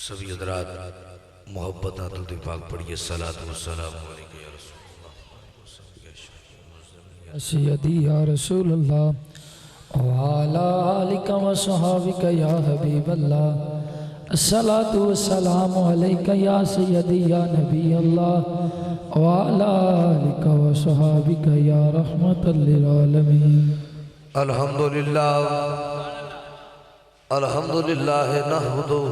سبھی حضرات محبت آتو دی پاک پڑھئے صلاة والسلام علیکہ یا رسول اللہ سیدی یا رسول اللہ وعلا آلکہ و صحابکہ یا حبیب اللہ الصلاة والسلام علیکہ یا سیدی یا نبی اللہ وعلا آلکہ و صحابکہ یا رحمت للعالمین الحمدللہ نحمدہ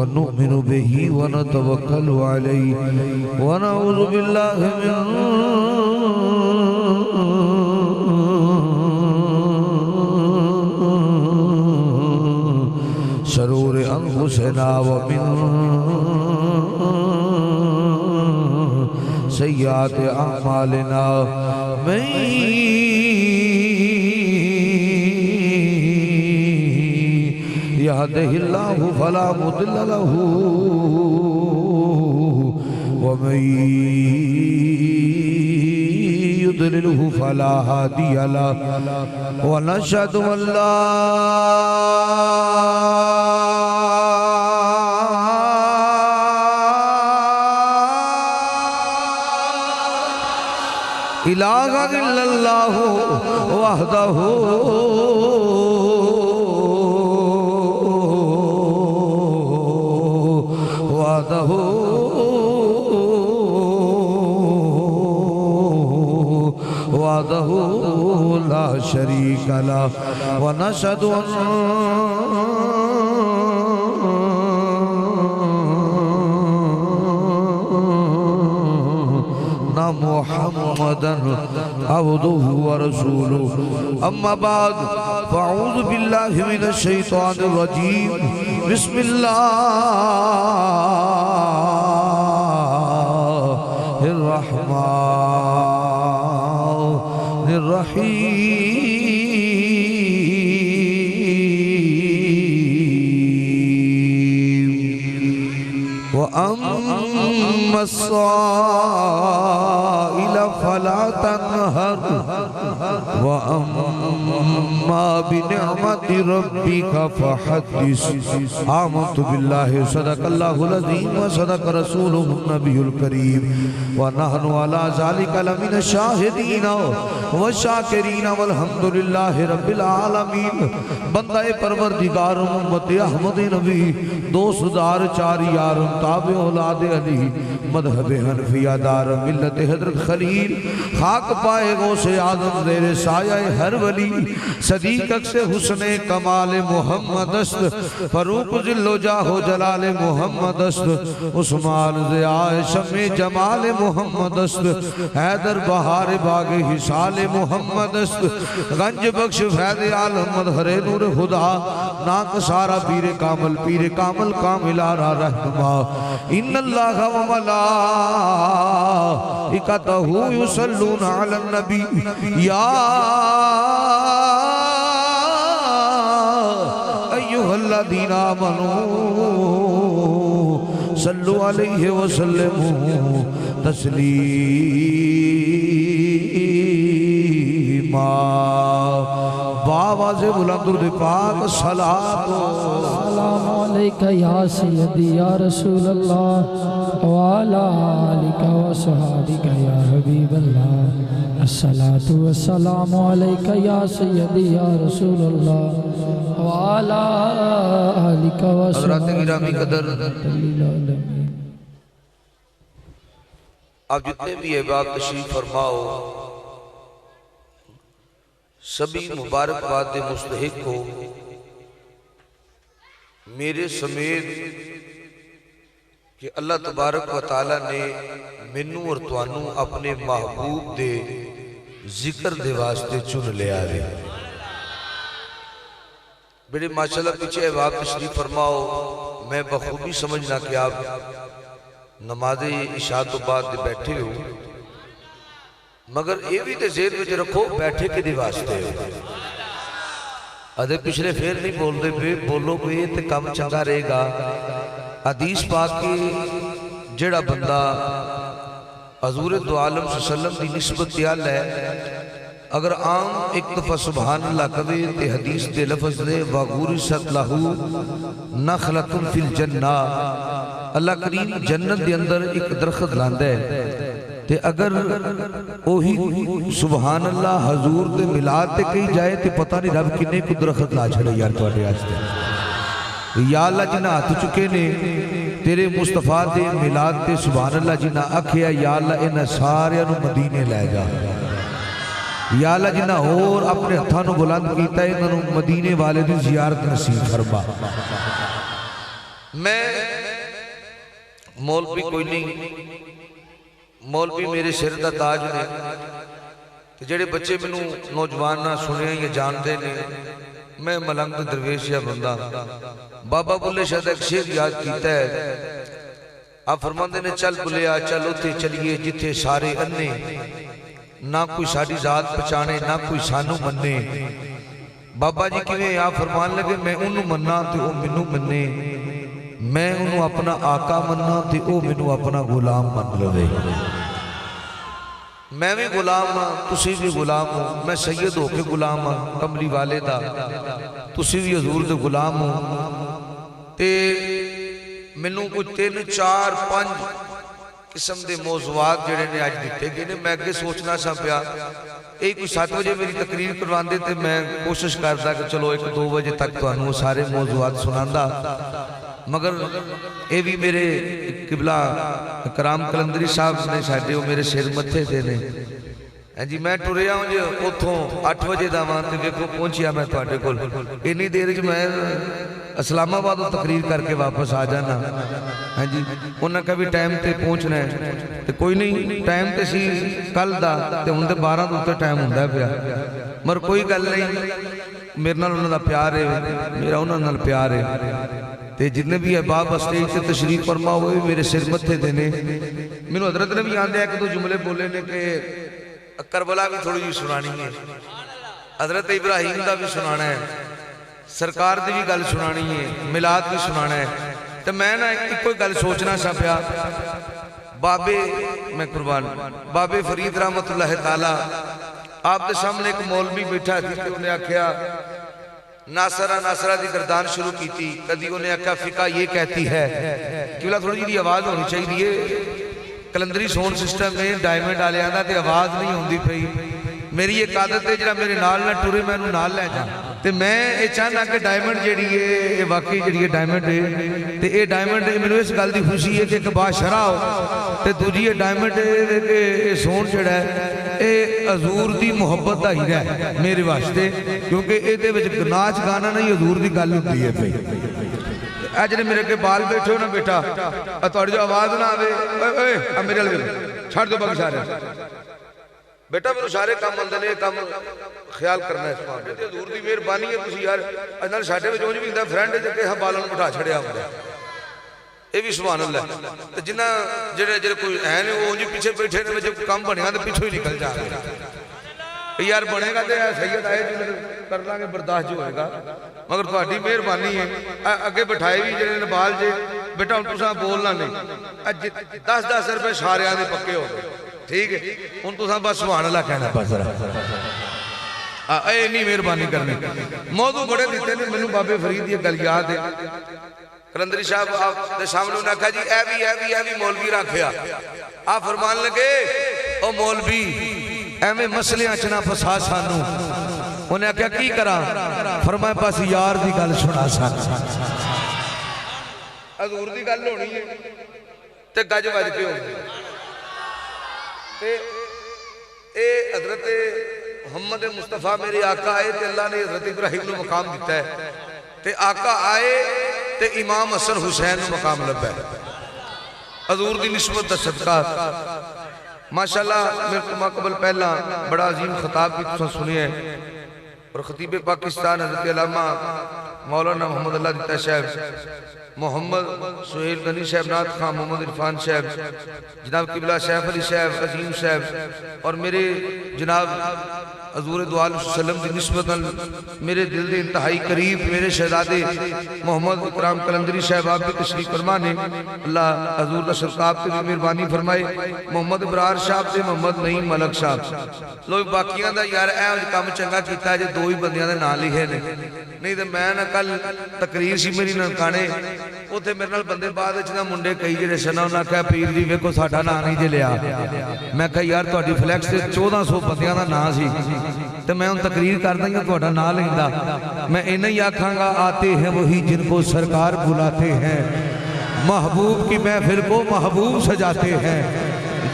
ونؤمن به ونتوكل عليه ونعوذ بالله من شرور أنفسنا ومن سيئات أعمالنا من يهده الله فلا مضل له ومن يضلله فلا هادي له ونشهد أن لا إله إلا الله وحده وحده لا شريك له ونشهد أن محمدًا عبده ورسوله أما بعد فأعوذ بالله من الشيطان الرجيم بسم الله الرحمن الرحيم وأما الصائل فلا تنهر وأما بنعمة ربك فحدث آمنت بالله صدق الله العظيم وصدق رسوله النبي الكريم ونحن على ذلك لمن الشاهدين والشاكرين والحمد لله رب العالمين بندہ پروردگار امت احمد نبی دوست دار چار یار تابع اولاد علی مذہب حنفیہ دار ملت حضرت خلیل خاک پائے غوث آدم زیر سایہ ہر ولی صدیق اکس حسن کمال محمد است فروق ذل و جاہ و جلال محمد است عثمان ضیاء شم جمال محمد است حیدر بہار باغ حسال محمد است گنج بخش فیض عالم مظہر نور خدا ناک سارا پیر کامل کامل آرہ رہنما ان اللہ و ملائکتہ یصلون علی النبی یا ایوہ الذین آمنوا صلو علیہ وسلموا تسلیما آواز بلند درود پاک صلوات السلام علیکہ یا سیدی یا رسول اللہ وعلا آلکہ وصحابکہ یا حبیب اللہ الصلاة والسلام علیکہ یا سیدی یا رسول اللہ وعلا آلکہ حضرات وصحابکہ گرامی قدر العالمین۔ آپ جتنے بھی احباب تشریف فرماؤ سبھی مبارکباد مستحق کو میرے سمیت کہ اللہ تبارک و تعالیٰ نے منو اور توانو اپنے محبوب دے ذکر دے واسطے چن لیا رہے بڑے ماشاءاللہ پیچھے احباب تشریف فرماؤ میں بخوبی سمجھنا کہ آپ نماز عشاء تو بعد بیٹھے ہو مگر یہ بھی تے ذہن وچ رکھو بیٹھے کے دی واسطے ادھے پچھلے پھر نہیں بول دے پہ بولو پہ تے کم چنگا رہے گا حدیث پاک کی جڑا بندہ حضور دو عالم صلی اللہ علیہ وسلم دی نسبت دیال ہے اگر عام ایک دفعہ سبحان اللہ کبھی تے حدیث دے لفظ دے وَغُرِسَتْ لَهُ نَخْلَةٌ فِي الْجَنَّةِ اللہ کریم جنت دے اندر ایک درخت لاندہ ہے تے اگر اوہی سبحان اللہ حضور دے ملاد تے کہی جائے تے پتہ نہیں رب کنے کو درخت لا چھڑے یار تو آٹے آج تے یا اللہ جنہ ہاتھ چکے نے تیرے مصطفیٰ دے ملاد تے سبحان اللہ جنہ اکھیا یا اللہ انہ سارے انہوں مدینے لے جا یا اللہ جنہ اور اپنے ہتھانوں بلند کیتا ہے انہوں مدینے والے دی زیارت نصیب فرما میں مولوی کوئی نہیں مولوی میرے سر دا تاج نے کہ جڑے بچے میں نوجوان نہ سنے یا جانتے نے میں ملنگ درویش یا بندہ بابا بلے شاید ایک شیر یاد کیتا ہے آپ فرماندے نے چل بلیا چل اتے چلیے جتھے سارے اننے نہ کوئی ساڑی ذات پچانے نہ کوئی سانو مننے بابا جی کیویں آپ فرمان لگے میں انہوں مننا تے او منوں مننے میں انہوں اپنا آقا مننا تے او منوں اپنا غلام من لے میں بھی غلام ہاں تسی بھی غلام ہو میں سید ہو کے غلام ہاں کملی والے دا تسی بھی حضور دے غلام ہو تے منوں کوئی 3 4 5 قسم دے موضوعات جڑے نے آج دیتے گئے نے میں اگے سوچنا سا پیا ایک کوئی 7 بجے میری تقریر کروان دے تے میں کوشش کرتا کہ چلو 1 2 بجے تک تو انہوں سارے موضوعات سناندہ مگر اے بھی میرے قبلہ کرام کلندری صاحب نے ساڑھے ہو میرے سیر متھے دے نے جی میں ٹوریا ہوں جو اتھوں 8 بجے دا وہاں تے دیکھو پہنچیا میں تواڈے کول انی دیر جو میں اسلام آباد تقریر کر کے واپس آ جانا ہاں جی انہاں کا بھی ٹائم تے پہنچنا ہے تے کوئی نہیں ٹائم تے سی کل دا تے ہن تے 12 دوتے ٹائم ہوندا پیا مگر کوئی گل نہیں میرے نال انہاں دا پیار ہے میرا انہاں نال پیار ہے تے جتنے بھی احباب اسٹیج سے تشریف فرما ہوئے میرے سر متھے دینے میں حضرت نے بھی آندے ایک دو جملے بولے نے کہ کربلا بھی تھوڑی جی سنانی ہے حضرت ابراہیم دا بھی سنانا ہے سرکار دی بھی گل سنانی ہے ملاد بھی سنانا ہے تو میں نا ایک کوئی گل سوچنا سا پیا بابے میں قربان بابے فرید رحمت اللہ تعالی آپ دے سامنے ایک مولوی بیٹھا تھی کہ انہیں آکھیا ناصرہ دی گردان شروع کی تھی کدی انہیں آکھا فقہ یہ کہتی ہے کہ تھوڑی جی آواز ہونی چاہیے کلندری سون سسٹم میں ڈائمنڈ آلے آندہ تے آواز نہیں ہوندی پئی میری ایک عادت ہے جڑا میرے نال نہ ٹورے میں انہوں نال لے جا تے میں یہ چاہنا کہ ڈائمنڈ جڑی ہے یہ واقعی جڑی ہے ڈائمنڈ ہے تے یہ ڈائمنڈ ہے میں اس گل دی خوشی ہے کہ ایک بادشاہ ہو تے دوجی یہ ڈائمنڈ ہے کہ یہ سون جڑا ہے اے حضور دی محبت دا ہیرا ہے میرے واسطے کیونکہ اے دے وچ ناچ گانا نہیں حضور دی گل ہوندی ہے پئی اج نے میرے کے بال بیٹھے ہو نا بیٹا تھوڑی جو آواز نہ آوے اوئے اب میرے لگے چھڑ دو باقی سارے بیٹا میرے سارے کام اندر نے کام خیال کرنا ہے اس پاس حضور دی مہربانی ہے تسی یار اندر ساڈے وچ اونج بھی ہوندا فرینڈ تے کہ بالوں نوں بٹھا چھڑیا ہوندا اے بھی سبحان اللہ تے جنہ جڑے کوئی ہے نے اونج پیچھے بیٹھے نے جب کام بنیا تے پیچھے ہی نکل جا یار بنے گا تے سید آئے جو کر لیں گے برداشت جو ہوئے گا مگر تہاڈی مہربانی ہے اگے بٹھائے بھی جڑے نبال جے بیٹا ہن تساں بولنا نہیں 10 روپے ساریاں دے پکے ہو گئے ٹھیک ہے ہن تساں بس سبحان اللہ کہنا بس اے نہیں مہربانی کرنی موضوع بڑے دیتے ہیں میں بابے فرید یہ گل یاد ہے کلندری صاحب آپ دے سامنے انہوں نے کہا جی اے بھی مولوی رکھیا آپ فرمان لگے او مولوی اے میں مسئلے اچنا پسا سانو انہیں کہا کی کرا فرمائے پاس یار دی گل سنا سانو حضور دی گل ہونی ہے تے گج وج کے ہونی اے حضرت محمد مصطفیٰ میرے آقا آئے تے اللہ نے حضرت ابراہیم نے مقام دیتا ہے تے آقا آئے تے امام حسن حسین نے مقام لبا ہے حضور دی نسبت دا صدقہ ماشاءاللہ میرے کو قبل پہلا بڑا عظیم خطاب بھی تسا سنی ہے اور خطیب پاکستان حضرت علامہ مولانا محمد اللہ دیتا صاحب محمد سہیل غنی صاحب نعت خان محمد عرفان صاحب جناب قبلہ سیف علی صاحب عظیم صاحب اور میرے جناب حضور دعا علیہ وسلم کی نسبت میرے دل دے انتہائی قریب میرے شہزادے محمد اکرام کلندری صاحب آپ بھی تشریف فرمانے اللہ حضور کا شرکاب تے بھی مہربانی فرمائے محمد ابرار صاحب تے محمد نعیم ملک صاحب لوگ باقیاں دا یار اے کام چنگا کیتا ہے جے دو ہی بندیاں دے نام لکھے نے نہیں تے میں نہ کل تقریر سی میری ننکانے اوتھے میرے نال بندے بعد وچ نہ منڈے کئی جڑے سنا انہاں کہا پیر جی ویکھو ساڈا نام نہیں جے لیا میں کہا یار تہاڈی فلیکس تے 1400 بندیاں دا نام سی تو میں ان تقریر کر دیں گا تو اٹھا نہ لیں گا میں انہیں یا کھاں گا آتے ہیں وہی جن کو سرکار بلاتے ہیں محبوب کی محفل کو محبوب سجاتے ہیں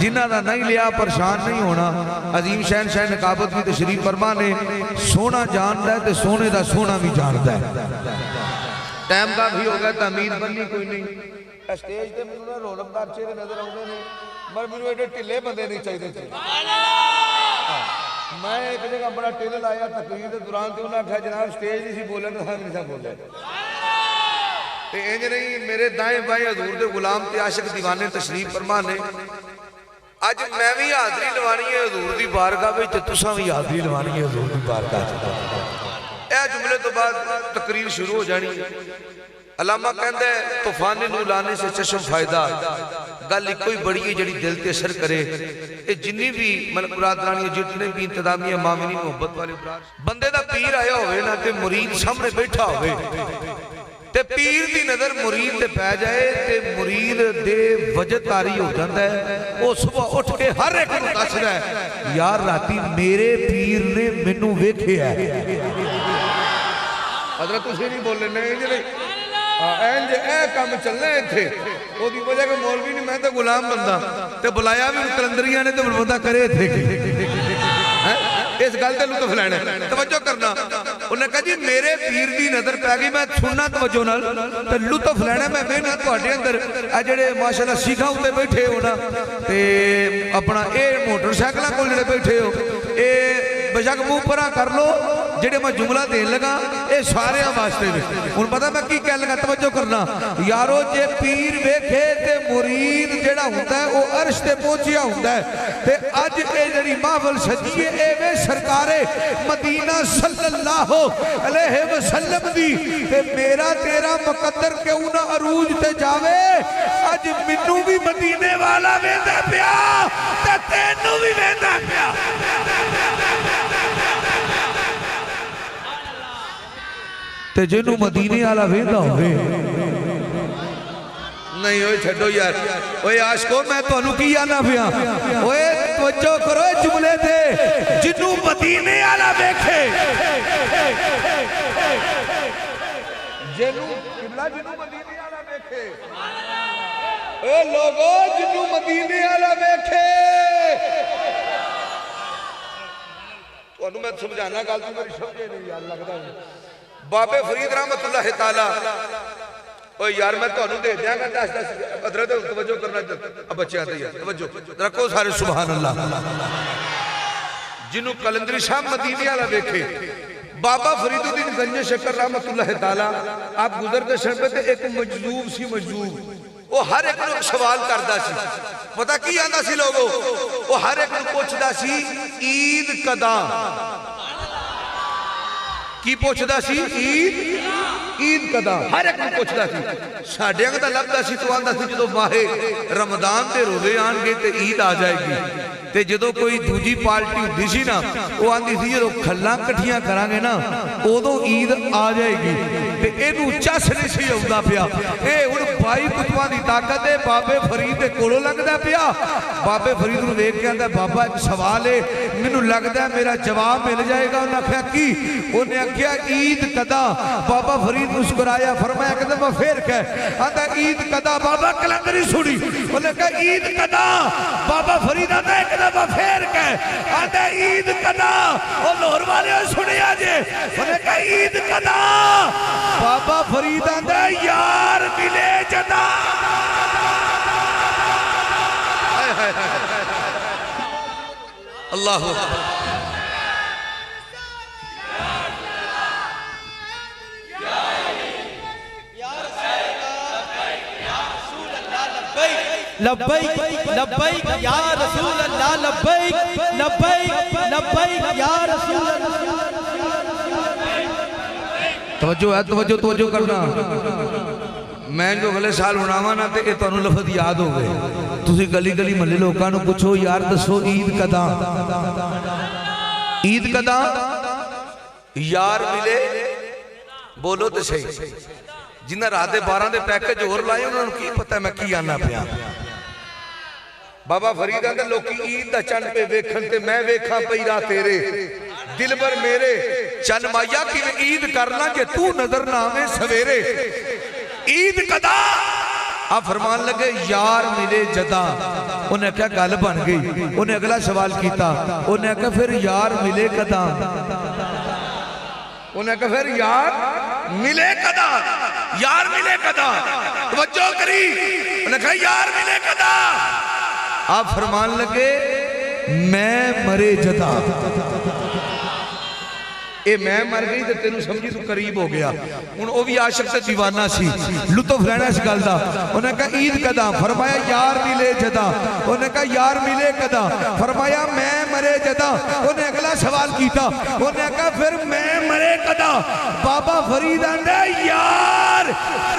جنہ دا نہیں لیا پرشان نہیں ہونا عظیم شہنشاہ نقابت کی تشریف فرمانے سونا جاندہ ہے تو سونے دا سونا بھی جاندہ ہے ٹائم کا بھی ہوگا تعمیر بننی کوئی نہیں اسٹیج تے میں نے رولم دار چہرے نظر آؤں نے مگر مجھے ایڈے ٹلے بندے نہیں چاہیے تھے میں ایک جگہ بڑا ٹیلر آیا تقریر دے دوران تے انہاں کہا جناب سٹیج نہیں سی بولے تو ہم نہیں سا بولے تے انج نہیں میرے دائیں بائیں حضور دے غلام تے عاشق دیوانے تشریف فرمانے اج میں بھی حاضری لوانی ہے حضور دی بارگاہ وچ تے تساں بھی حاضری لوانی ہے حضور دی بارگاہ وچ اے جملے تو بعد تقریر شروع ہو جانی علامہ کہندہ ہے طوفان نو لانے سے چشم فائدہ گل کوئی بڑی ہے جڑی دل تے اثر کرے اے جنی بھی ملک برادرانی جتنے بھی انتظامی امامنی محبت والے بندے دا پیر آیا ہوئے نا تے مرید سامنے بیٹھا ہوئے تے پیر دی نظر مرید تے پہ جائے تے مرید دے وجہ تاری ہو جاندہ ہے وہ صبح اٹھ کے ہر ایک کو دس رہا ہے یار راتی میرے پیر نے منو ویکھے ہے حضرت اسے نہیں بولے نہیں اینج اے کام چلنے تھے وہ دی وجہ کہ مولوی نہیں میں تو غلام بندہ تے بلایا بھی کلندریاں نے تو بلبندہ کرے تھے اس گل تے لطف لینے توجہ کرنا انہوں نے کہا جی میرے پیر دی نظر پہ گئی میں سننا توجہ نال تے لطف لینے میں نہ تواڈے اندر اے جڑے ماشاءاللہ سیکھاں تے بیٹھے ہو نا تے اپنا اے موٹر سائیکلاں کول جڑے بیٹھے ہو اے بجاک منہ پرا کر لو جڑے میں جملہ دین لگا اے سارے واسطے میں ان پتہ میں کی کہہ لگا توجہ کرنا یارو جے پیر ویکھے تے مرید جڑا ہوتا ہے وہ عرش تے پہنچیا ہوتا ہے تے اج اے جڑی محفل سجی اے وے سرکار مدینہ صلی اللہ علیہ وسلم دی تے میرا تیرا مقدر کیوں نہ عروج تے جاوے اج منو بھی مدینے والا ویندا پیا تے تینوں بھی ویندا پیا تے جنو مدینے آلا ویندہ ہوئے نہیں ہوئے چھڑو یار اوہ عاشقوں میں تو انہوں کی آنا پیا اوہ توجہ کرو جملے تھے جنو مدینے آلا بیکھے جنو مدینے آلا بیکھے اے لوگو جنو مدینے آلا بیکھے تو انہوں میں سمجھانا گالتی میری سمجھے نہیں یار لگتا ہے بابے فرید رحمت اللہ تعالیٰ اوہ یار میں تو انہوں دے دیا گا حضرت توجہ کرنا اب بچے آتے ہیں توجہ رکھو سارے سبحان اللہ جنہوں کلندری شاہ مدینی آلہ دیکھے بابا فرید الدین گنج شکر رحمت اللہ تعالیٰ آپ گزرتے شرپے تھے ایک مجذوب سی مجذوب وہ ہر ایک لوگ سوال کردہ سی پتہ کی آندہ سی لوگوں وہ ہر ایک لوگ پوچھدہ سی عید قدا کی پوچھدا سی عید کدا ہر ایک کو پوچھدا سی ساڈیاں دا لگدا سی تو آندا سی جدوں ماہ رمضان دے روزے آن گے تے عید آ جائے گی تے جدوں کوئی دوجی پارٹی ہوندی سی نا وہ آندی سی جدوں کھلاں کٹھیاں کران گے نا اودوں عید آ جائے گی تے اینوں چس نہیں سی آوندا پیا اے ہن 22 کتباں دی طاقت ہے بابے فرید دے کولوں لنگدا پیا بابے فرید نوں ویکھ کے آندا بابا ایک سوال ہے مینوں لگدا ہے میرا جواب مل جائے گا انہاں آکھیا کی انہیں آکھیا عید کدا بابا فرید مسکرایا فرمایا کہ دفعہ پھر کہہ آندا عید کدا بابا کلندری سنی انہیں کہا عید کدا بابا فرید آندا ایک دفعہ پھر کہہ آندا عید کدا اور لاہور والے سنی آجے انہیں کہا عید کدا بابا فرید آندا یار ملے جدا اللہ لبیک لبیک یا رسول اللہ لبیک لبیک لبیک یا رسول اللہ توجہ ہے توجہ کرنا میں جو اگلے سال بناواں نا تے یہ تانوں لفظ یاد ہو گئے تسی گلی گلی محلے لوکاں نوں پوچھو یار دسو عید کدا عید کدا یار ملے بولو تے صحیح جنہ رات 12 دے پیکج اور لائے انہوں نے کی پتہ میں کی آنا پیا بابا فرید آندہ لوکی عید دا چند پہ ویکھن تے میں ویکھاں پیرا تیرے دل بر میرے چند مایا کی میں عید کرنا کہ تو نظر نامے سویرے عید کدا آپ فرمان لگے یار ملے جدا انہیں کہا گل بن گئی انہیں اگلا سوال کیتا انہیں کہا پھر یار ملے کدا انہیں کہا پھر یار ملے کدا یار ملے کدا توجہ کری انہیں کہا یار ملے کدا آپ فرمان لگے میں مرے جدا اے میں مر گئی تے تینوں سمجھی تو قریب ہو گیا ان او بھی عاشق سے دیوانہ سی لطف لینا اس گل دا انہیں کہا عید کدا فرمایا یار ملے جدا انہیں کہا یار ملے کدا فرمایا میں مرے جدا انہیں اگلا سوال کیتا انہیں کہا پھر میں مرے کدا بابا فرید آندھا یار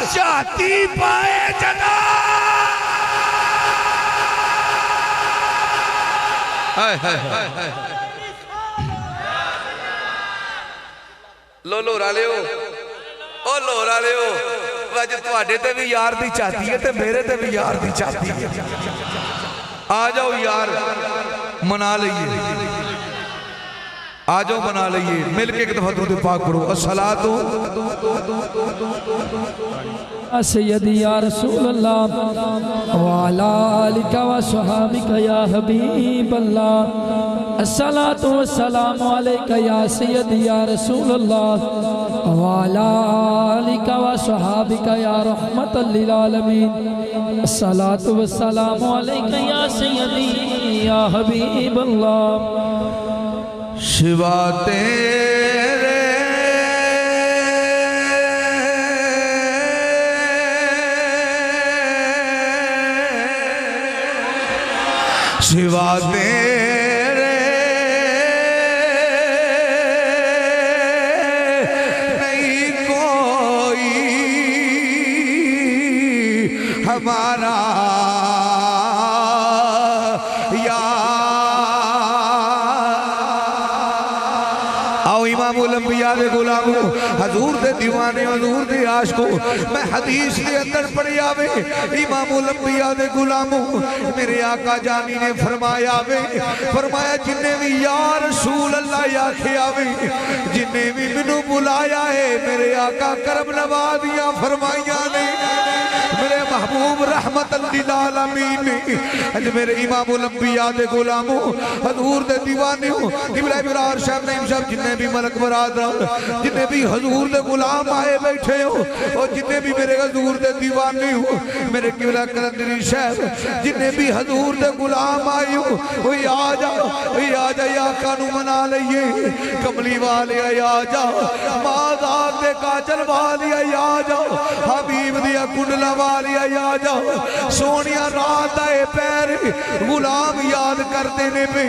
چاہتی پائے جدا لو رالے ہو او لو رالے ہو وجہ تواڈے تے بھی یار دی چاہتی ہے تے میرے تے بھی یار دی چاہتی ہے آ جاؤ یار منا لئیے آ جاؤ منا لئیے مل کے ایک دفعہ درود پاک پڑھو الصلاۃ سیدی یا رسول اللہ وعلا آلک و صحابک یا حبیب اللہ الصلاۃ والسلام علیک یا سیدی یا رسول اللہ وعلا آلک و صحابک یا رحمت للعالمین الصلاۃ والسلام علیک یا سیدی یا حبیب اللہ شوا تیرے شوا تیرے نہیں کوئی ہمارا امام الانبیاء دے غلاموں حضور دے دیوانے حضور دے عاشقوں میں حدیث دے اندر پڑھی آوے امام الانبیاء دے غلاموں میرے آقا جانی نے فرمایا جنہیں بھی یا رسول اللہ یا کھیاوے جنہیں بھی منو بلایا ہے میرے آقا کرم نوازیاں فرمائیاں نے میرے محبوب رحمت للعالمین نے میرے امام الانبیاء دے غلاموں حضور دے دیوانیوں قبلہ برار شاہب نعیم صاحب جنہیں بھی ملک برادران جنہیں بھی حضور دے غلام آئے بیٹھے ہو اور جنہیں بھی میرے حضور دے دیوانی ہو میرے قبلہ کلندری شاہب جنہیں بھی حضور دے غلام آئے ہو وہی آجا یا آقا نو منا لئیے کملی والے آجا ماذا دے کاجل والیا یا جاؤ حبیب دیا کنڈلا والیا یا جاؤ سونیا رات دے پیر غلام یاد کرتے نے پہ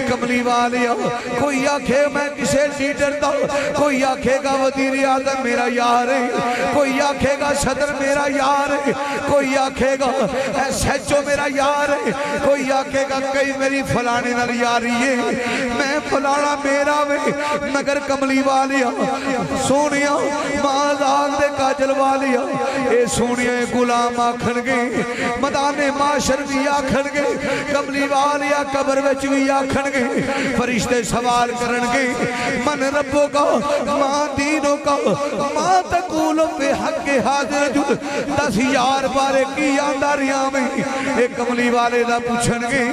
کملی والیا کوئی آکھے میں کسے لیڈر دا کوئی آکھے گا وزیر اعظم میرا یار ہے کوئی آکھے گا صدر میرا یار ہے کوئی آکھے گا ایس ایچ او میرا یار ہے کوئی آکھے گا کئی میری فلانے نال یاری ہے میں فلانا میرا میں مگر کملی والیا سونیا مازاگ دے کاجل والیا اے سونیا غلام آکھن گے مدان معاشر بھی آکھن گے کملی والیا قبر وچ بھی آکھن گے فرشتے سوال کرن گے من ربوں کا ماں دینوں کا ماں تقولوں پہ حق حاضر جو 10,000 بارے کی آنداریاں میں ایک کملی والے دا پوچھن گے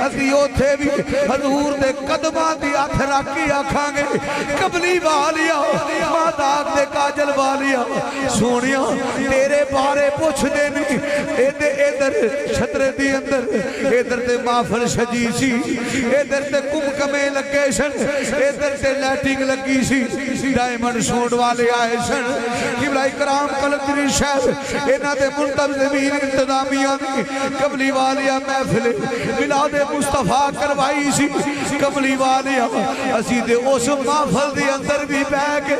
اسی اوتھے بھی حضور دے قدماں دی ہاتھ رکھ کے آکھاں گے کملی والیا ماں داغ دے کاجل والیا سونیا تیرے بارے پوچھ دینے ادھر چھترے دی اندر ادھر تے مافر شجی سی ادھر تے کم کمے لگے سن ادھر تے لیٹنگ لگی سی ڈائمنڈ سوڈ والے آئے سن قبلہ اکرام قلندری شہر اینا دے منتب زمین انتظامیہ دی کملی والیا محفل ملاد مصطفیٰ کروائی سی کملی والیا اسی دے اس محفل دے اندر بھی بہ کے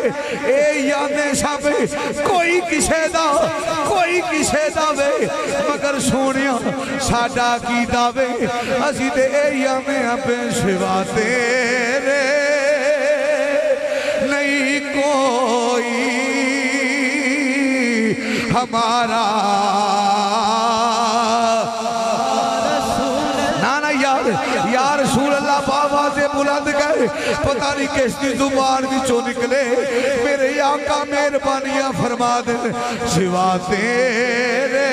اے یادیں شامے کوئی کسے دا وے مگر سونیا ساڈا کی داوے اسی دے اے یادیں اپنے سوا تیرے نہیں کوئی ہمارا نانا یا رسول اللہ بابا سے بلند گئے پتہ نہیں کس کی زبان بھی چو نکلے میرے آقا مہربانیاں فرما دے سوا تیرے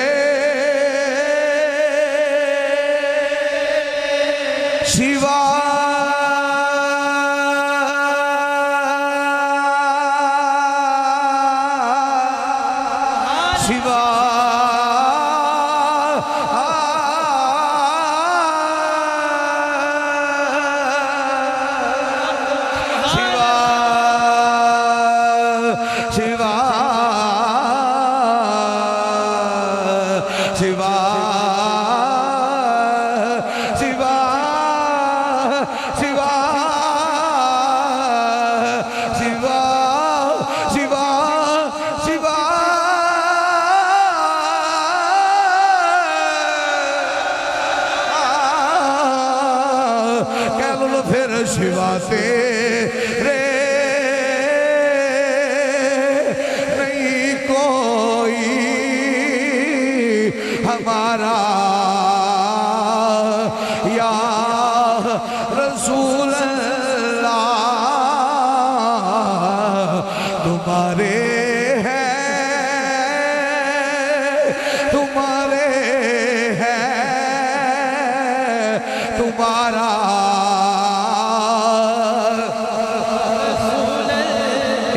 سوا سوا تیرے نہیں کوئی ہمارا یا رسول اللہ تمہارے تمہارا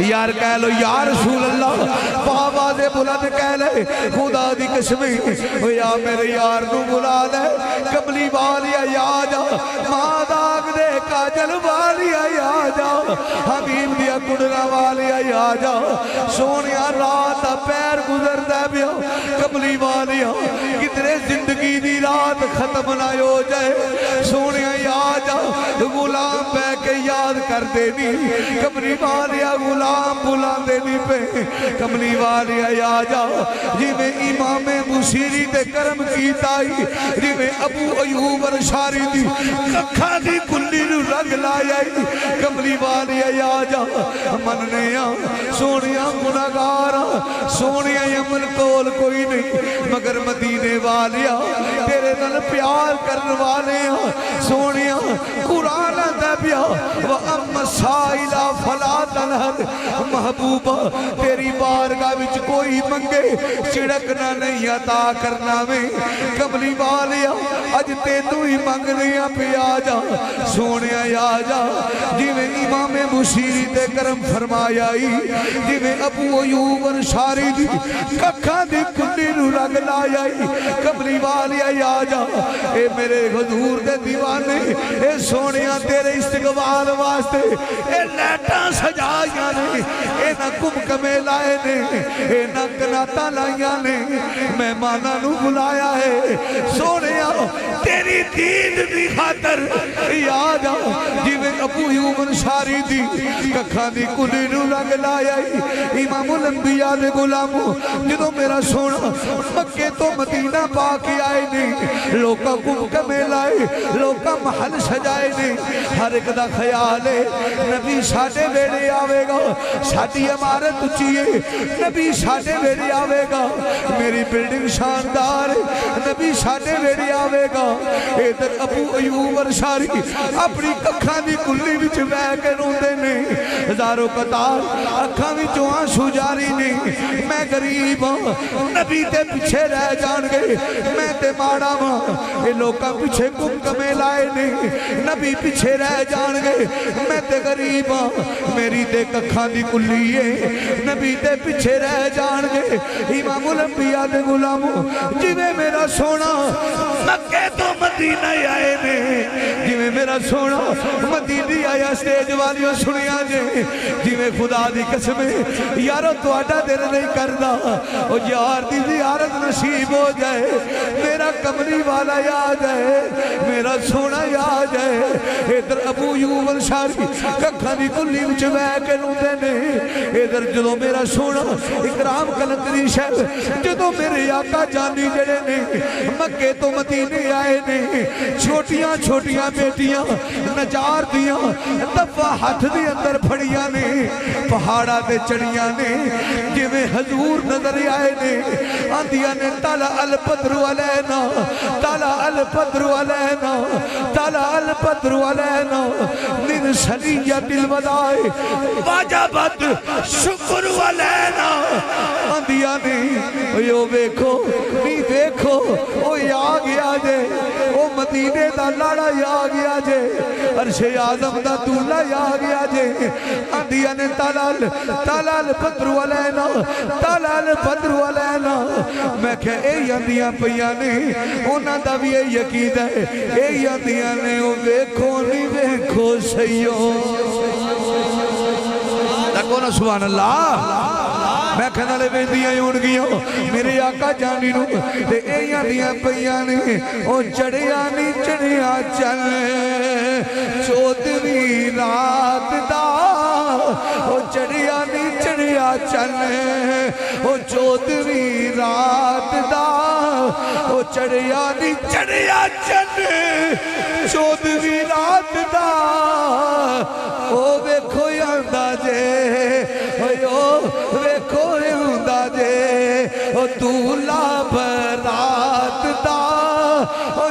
یار کہہ لو یا رسول اللہ بابا دے بلند کہہ لے خدا دی قسمیں یا میرے یار نو بلا لے کملی والیا یا جا ماں داغ دے کاجل والیا یا جا حبیب دیا کنڈلا والیا یا جا سونیا رات پیر گزر دے بیا کملی والیا کتنے زندگی دی رات ختم نہ ہو جائے سونیا یا جا غلام بے کے یاد کر دینی کملی والیا غلام بلا دینی پہ کملی والیا یا جا جی میں امام بشیری دے کرم کی تائی جی میں ابو ایوب انصاری دی ککھا دی کلی نو رنگ لائے کملی والیا یا جا مننیا سونیا گناہگارا سونیا یمن کول کوئی نہیں مگر مدینے والیا تیرے نال پیار کرن والے سونیا قرآن دے بیا وَأَمَّا سَائِلَا فَلَا تَنْهَرْ محبوبہ تیری بارگاہ وچ کوئی منگے چڑکنا نہیں عطا کرنا میں کملی والیا اج تے تو ہی منگنیا پہ آجا سونیا یا جا جی میں امام بشیری تے کرم فرمایا جی میں ابو ایوب انصاری دی ککھا دی کنڈی نو رنگ لایا کملی والیا یا جا اے میرے حضور دے دیوانے اے سونیا تیرے استقبال واسطے اے لیٹاں سجائیاں نہیں اے نہ اینا کمکمے لائے نے اینا کناتا لائیاں نے مہمانہ نو بلایا ہے سونے آؤ تیری دید دی خاطر یاد آؤ جیویں ابو ایوب انصاری دی ککھاں دی کلی نو رنگ لایا امام الانبیاء دے غلاموں جدو میرا سونا مکے تو مدینہ پا کے آئے نہیں لوکا کمکمے لائے لوکا محل سجائے نہیں ہر ایک دا خیال ہے نبی ساڑھے بیڑے آوے گا ساڑھی عمارت چیئے نبی ساڑھے بیڑے آوے گا میری بلڈنگ شاندار ہے نبی ساڑھے بیڑے آوے گا ادھر ابو ایوب انصاری اپنی ککھاں دی کلی وچ بے کے روندے نے ہزاروں قطار اکھاں وچوں آنسو جاری نہیں میں غریب ہوں نبی تے پیچھے رہ جان گے میں تے ماڑا ہوں یہ لوکاں پیچھے کمکمے لائے نہیں نبی پیچھے رہ جان گے میں تے غریب ہوں میری تے ککھاں دی کلی ہے نبی تے پیچھے رہ جان گے امام الانبیاء دے غلاموں جویں میرا سونا مکے تو مدینہ آئے نے جویں میرا سونا مدینہ آیا سٹیج والیوں سنیا جے جویں خدا دی قسمیں یارو تو آڈا دل نہیں کردا او یار دی زیارت نصیب ہو جائے میرا کمری والا یا جائے میرا سونا یا جائے ادھر ابو ایوب انصاری ککھاں دی کلی وچ بے کے روندے نے ادھر جدوں میرا سونا اکرام کلندری شاہ جدوں میرے آقا جانی جڑے نے مکے تو مدینے آئے نے چھوٹیاں چھوٹیاں بیٹیاں نجار دیاں دفعہ ہاتھ دی اندر پھڑیاں نے پہاڑا دے چڑیاں نے جویں حضور نظر آئے نے آندیاں نے طلع البدر علینا طلع البدر علینا طلع البدر علینا من ثنیۃ الوداع وجبت شکر علینا آندیاں نے یو ویکھو نہیں ویکھو او یا گیا جے او مدینے دا لاڑا یا گیا جے عرش اعظم دا دولہ یا گیا جے آندیاں نے طلع البدر علینا طلع البدر علینا میں کہ اے آندیاں پیاں نے انہاں دا بھی یہ یقین ہے اے آندیاں نے او ویکھو نہیں ویکھو سیو لکھو نا سبحان اللہ میں کہنا لے بیندیاں یون گیا میرے آقا جانی نو تے ایاں دیاں پیاں نے او چڑیا نہیں چڑیا چل چودویں رات دا او چڑیا نہیں چڑیا چل او چودویں رات دا او چڑیا نہیں چڑیا چل چودویں رات دا او ویکھو یاندا جے او ویکھو یاندا جے او دولہ برات دا او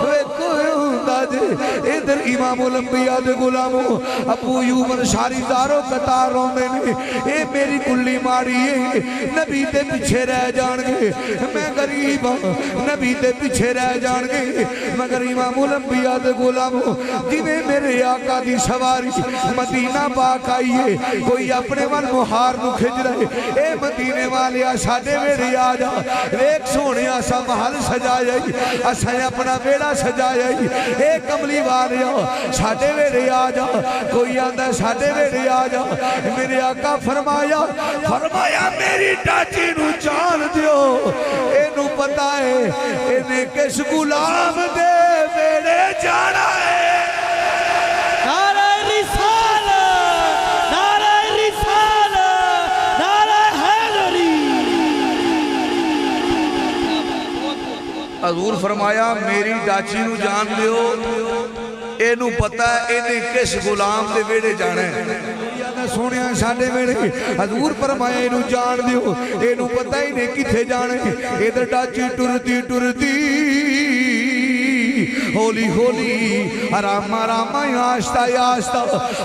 ویکھو یاندا جے ادھر امام الانبیاء دے غلاموں ابو ایوب انصاری دارو قطار روندے نے اے میری کلی ماری ہے نبی تے پیچھے رہ جان گے میں غریب ہوں نبی تے پیچھے رہ جان گے مگر امام الانبیاء دے غلاموں جویں میرے آقا دی سواری مدینہ پاک آئیے کوئی اپنے وال مہار نو کھج رہے اے مدینے والے ساڈے ویڑے آ جا ایک سونے اسا محل سجائی اسا اپنا بیڑا سجائی اے کملی والے ساڈے ویڑے آ جا کوئی آندا ساڈے ویڑے آ جا میرے آقا فرمایا میری ٹاچی نو جان دیو اینو پتہ ہے اینے کس غلام دے ویڑے جانا ہے حضور فرمایا میری ڈاچی نو جان دیو اینو پتہ ہے اینے کس غلام دے ویڑے جانے سونیا ساڑے ویڑے حضور فرمایا اینو جان دیو اینو پتہ اینے کتھے جانے ادھر ڈاچی ٹرتی ہولی ہولی حرام آشتا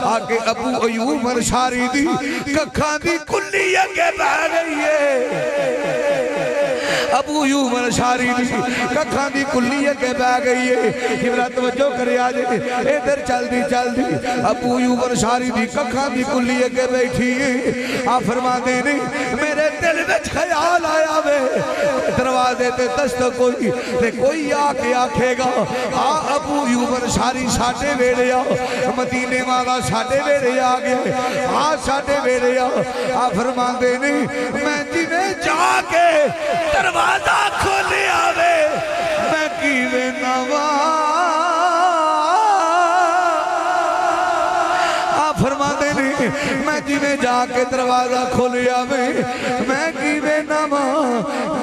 آگے ابو ایوب انصاری دی ککھاں دی کلی اگے بہ گئی ہے ابو ایوب انصاری دی ککھاں دی کلی اگے بہ گئی ہے قبلہ توجہ کرے آجے ادھر چل دی ابو ایوب انصاری دی ککھاں دی کلی اگے بیٹھی ہے آپ فرما دے نہیں میرے دل وچ خیال آیا وے دروازے تے دست کوئی آکے آکھے گا ابو ایوب انصاری ساڈے ویڑے آ مدینے والا ساڈے ویڑے آ گیا ساڈے ویڑے آ فرما دے نہیں میں جنہیں جا کے دروازہ کھولے آوے میں کیوے نوا فرما دے نہیں میں جنہیں جا کے دروازہ کھولے آوے میں کیوے نوا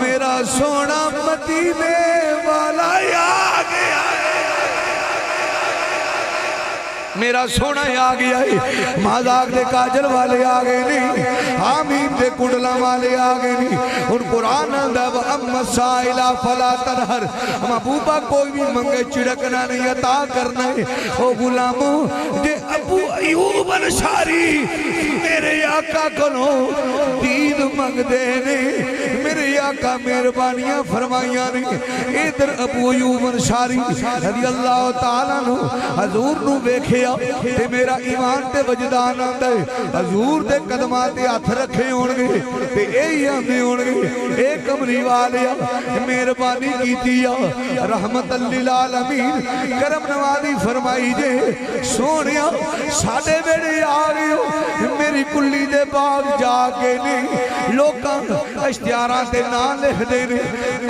میرا سونا مدینے والا آ گیا میرا سونا آ گیا ہے مازاق دے کاجل والے آگے نہیں حامیم دے کڑلا والے آگے نہیں ان قرآن اندہ وَأَمَّا سَائِلَا فَلَا تَنْهَرْ محبوبہ کوئی بھی منگے چڑکنا نہیں عطا کرنا ہے او غلاموں جے ابو ایوب انصاری میرے آقا کنو دید منگ دے نے میرے آقا مہربانیاں فرمائیاں نہیں ادھر ابو ایوب انصاری رضی اللہ تعالیٰ نو حضور نو بیکھے تے میرا ایمان تے وجدان آندہ ہے حضور دے قدمات ہاتھ رکھے ہونگے تے اے آندے ہونگے اے کمری والیا مہربانی کیتیا رحمت للعالمین کرم نوازی فرمائی جے سونیا ساڑے بیڑے آگئے میری کلی دے باغ جا کے نہیں لوکاں اشتیارات دے نام لکھ دے نے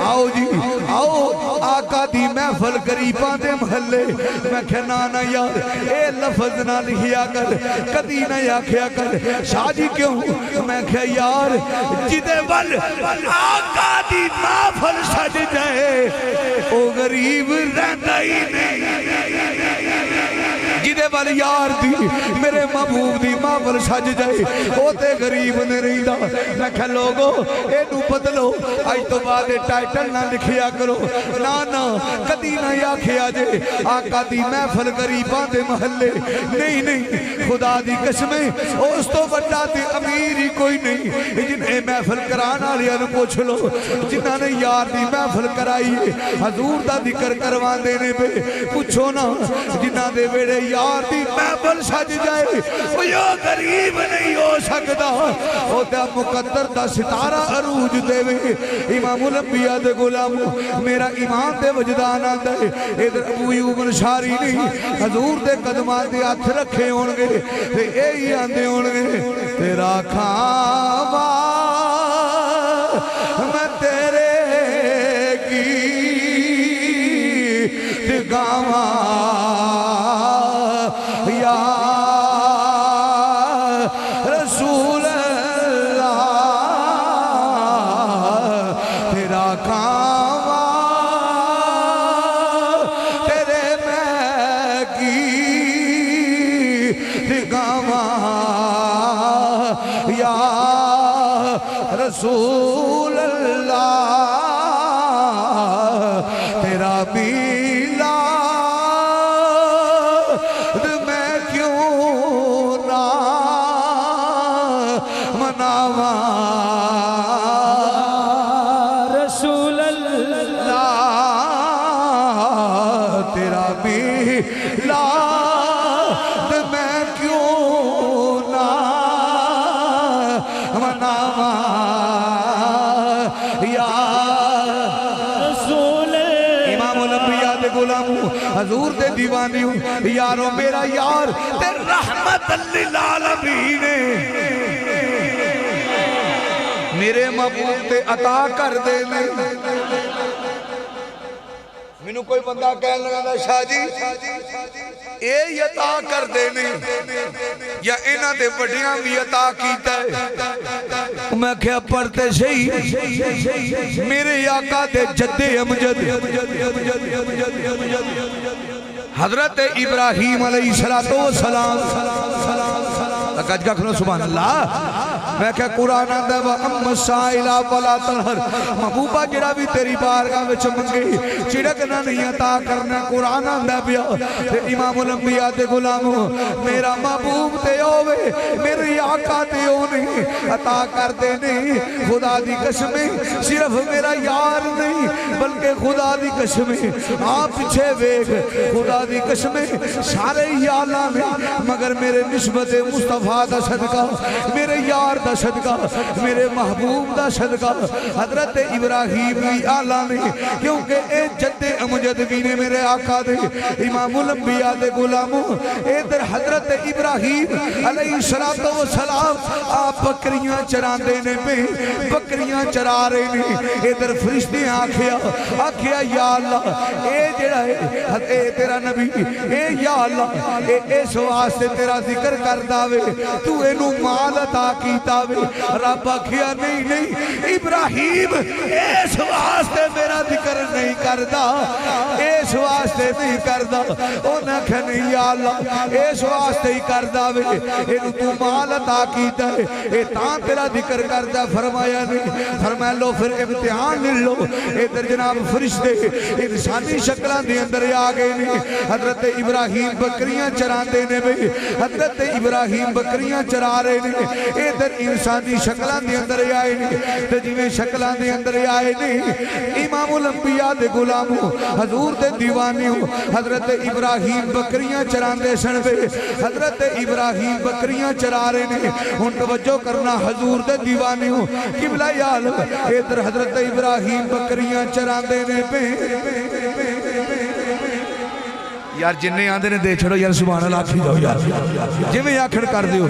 آؤ جی آؤ آقا دی محفل قریباں دے محلے میں کہنانا یار اے لفظ نہ لکھیا کر کدی نہ آکھیا کر شاہ جی کیوں میں کہا یار جدے ول آقا دی محفل سج جائے او غریب رہتا ہی نہیں جدے ول یار دی میرے محبوب دی محفل سج جائے او تے غریب نے رہی دا میں کہا لوگو اے نو بدلو آج تو بعد ٹائٹل نہ لکھیا کرو نا کدی نہ آکھیا جے آقا دی محفل غریباں دے محلے نہیں خدا دی قسمیں اس تو بڑا تے امیر ہی کوئی نہیں جنہیں محفل کرانا لیا نو پوچھ لو جنہاں نے یار دی محفل کرائی حضور دا ذکر کروان دینے پہ پوچھو نا جنہاں دے بیڑے یار دی محفل سج جائے وہ یو غریب نہیں ہو سکتا وہ تے مقدر دا ستارہ عروج دے وے امام الانبیاء دے غلام میرا ایمان دے وجدان آتا ہے ادھر ابو ایوب انصاری نہیں حضور دے قدمات دے ہاتھ رکھے ہونگے تے اے ہی آندے ہونگے تیرا کھاوا میں تیرے گیت گاوا یا رسول اللہ تیرا کھاوا تیرے میں گیت گاوا یا رسول اللہ تیرا میلاد میں کیوں نہ مناواں رسول اللہ تیرا میلاد میں کیوں نہ مناواں یا رسول امام الانبیاء دے غلاموں حضور دے دیوانیوں یارو میرا یار تے رحمت للعالمین میرے محبوب تے عطا کر دے لے مینوں کوئی بندہ کہنے لگا دا شاہ جی اے عطا کر دینے یا انہاں دے بڑیاں بھی عطا کیتا ہے میں کہا پڑھتے صحیح میرے آقا دے جد امجد حضرت ابراہیم علیہ السلام گج کا کھلو سبحان اللہ میں کہ قرآن آدھا وَأَمَّ السَّائِلَ وَلَا تَنْهَرْ محبوبہ جڑا بھی تیری بارگاہ میں چمنگی چڑکنا نہیں عطا کرنا قرآن آدھا بیا امام الانبیاء دے غلاموں میرا محبوب تے ہوئے میری آقا تے ہونے عطا کر دے نہیں خدا دی قسمیں صرف میرا یار نہیں بلکہ خدا دی قسمیں آپ پیچھے ویگ خدا دی قسمیں سارے یالا میں مگر میرے نسبت مصطفیٰ دا صدقہ میرے یار دا صدقہ میرے محبوب دا صدقہ حضرت ابراہیم بھی آلہ میں کیونکہ اے جد امجد بھی نے میرے آقا دے امام الانبیاء دے غلاموں اے در حضرت ابراہیم علیہ السلام آپ بکریاں چران دینے پہ بکریاں چرا رہے نے اے در فرشتے آکھیا یا اللہ اے جڑا ہے اے تیرا نبی اے یا اللہ اے اس واسطے تیرا ذکر کر داوے تو انو مال عطا کیتا وے رب آکھیا نہیں ابراہیم اس واسطے میرا ذکر نہیں کردا اس واسطے نہیں کردا انہاں کہ نہیں یا اللہ اس واسطے ہی کردا وے انو تو مال عطا کیتا ہے اے تاں تیرا ذکر کردا فرمایا نہیں فرمایا لو پھر امتحان لے لو اے در جناب فرشتے انسانی شکلان دے اندر آگئے نہیں حضرت ابراہیم بکریاں چران دینے میں حضرت ابراہیم بکریاں چرا رہے نہیں اے در انسانی شکلان دے اندر آئے نہیں تجیویں شکلان دے اندر آئے نہیں امام الانبیاء دے غلاموں حضور دے دیوانیوں حضرت ابراہیم بکریاں چران دے سنوے حضرت ابراہیم بکریاں چرا رہے نہیں ان توجہ کرنا حضور دے دیوانیوں قبلہ یال اے در حضرت ابراہیم بکریاں چران دینے پہ یار جنہیں آندے نے دے چھڑو یار سبحان اللہ آکھی جاؤ یار جی میں آکھڑ کر دیو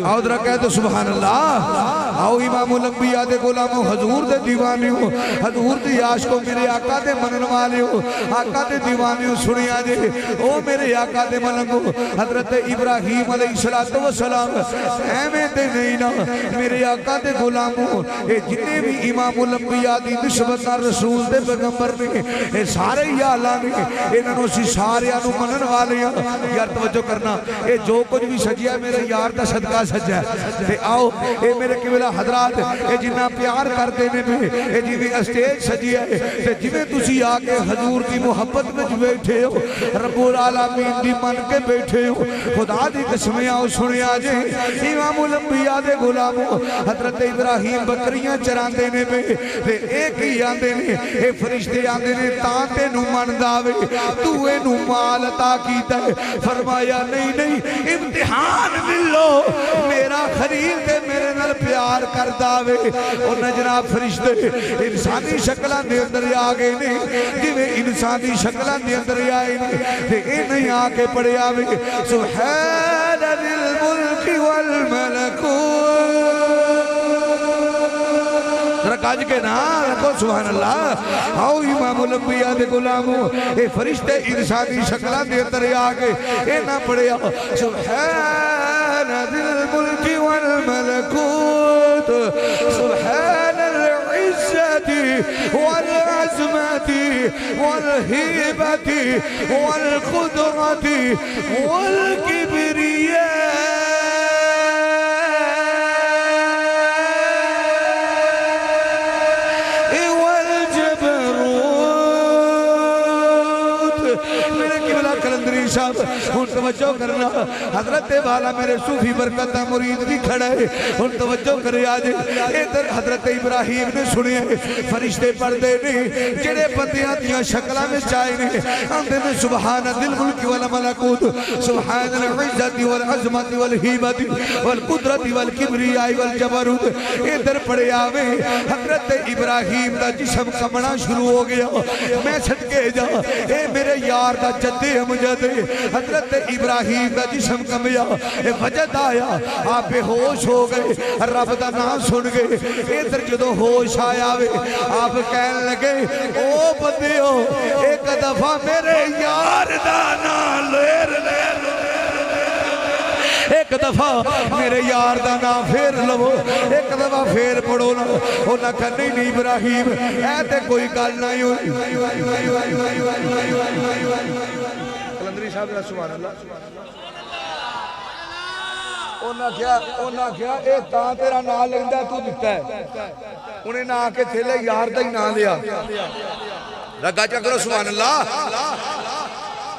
آؤ درہ کہہ دو سبحان اللہ آؤ امام الانبیاء دے غلاموں حضور دے دیوانی ہو حضور دے عاشق کو میرے آقا دے منن والے ہو آقا دے دیوانی ہو سنی آجے او میرے آقا دے مننگو حضرت ابراہیم علیہ السلام احمد دے نہیں نا میرے آقا دے غلاموں اے جتنے بھی امام الانبیاء دی نسبت رسول دے پیغمبر نے اے سارے یا اللہ نے انہوں سی سارے آنو منن والے ہیں یار توجہ کرنا اے جو کچھ بھی سجیا میرے یار دا صدقہ سجیا تے آؤ اے میرے قبلہ حضرات اے جنہ پیار کر دینے میں اے جنہیں اسٹیج سجیا ہے تے جنہیں تسی آکے حضور دی محبت میں بیٹھے ہو رب العالمین دی من کے بیٹھے ہو خدا دی قسمیں آؤ سنے آجے امام الانبیاء دے غلاموں حضرت ابراہیم بکریاں چران دینے میں تے ایک ہی آندے نے اے فرشتے آندے نے تانتے نو من داوے تو اے نو مال عطا کیتا ہے فرمایا نہیں امتحان ملو میرا خلیل تے میرے نال پیار کر داوے اور نہ جناب فرشتے انسانی شکلان دے اندر آگے نہیں جویں انسانی شکلان دے اندر آئے نہیں تے اے نہیں آکے پڑے آوے سبحان ذی الملک والملکوت رکاج کے نام رکھو سبحان اللہ آؤ امام الانبیاء دے غلاموں اے فرشتے انسانی شکلان دے اندر آگے اے نہ پڑے آؤ سبحان ذی الملک والملکوت سبحان العزت والعظمت والہیبت والقدرت والکبریہ ان توجہ کرنا حضرت والا میرے صوفی برکتہ مرید بھی کھڑا ہے ان توجہ کرے آجے ادھر حضرت ابراہیم نے سنے فرشتے پڑھتے نہیں جڑے بندیاں دیاں شکلہ میں چاہے نہیں اندھے میں سبحان ذی الملک والملکوت سبحان العزت والعظمت والہیبت والقدرت والکبریاء والجبروت ادھر پڑھے آوے حضرت ابراہیم دا جسم کمنا شروع ہو گیا میں صدقے جا اے میرے یار دا جدے امجد حضرت ابراہیم دا جسم کمیا وجد آیا آپ بے ہوش ہو گئے رب دا نام سن گئے ادھر جدو ہوش آیا وے آپ کہنے لگے او بندیو ایک دفعہ میرے یار دا نام لیر ایک دفعہ میرے یار دا نام پھیر لو ایک دفعہ پھیر پڑھو نا انہاں کہا نہیں ابراہیم ایتے کوئی گل نہیں ہوئی کلندری صاحب سبحان اللہ ਉਹਨਾਂ ਕਿਹਾ ਇਹ ਤਾਂ ਤੇਰਾ ਨਾਂ ਲੈਂਦਾ ਤੂੰ ਦਿੱਤਾ ਹੈ। ਉਹਨੇ ਨਾ ਆ ਕੇ ਥੇਲੇ ਯਾਰ ਦਾ ਹੀ ਨਾਂ ਲਿਆ। ਰੱਗਾ ਚੱਕ ਕਰੋ ਸੁਭਾਨ ਅੱਲਾਹ।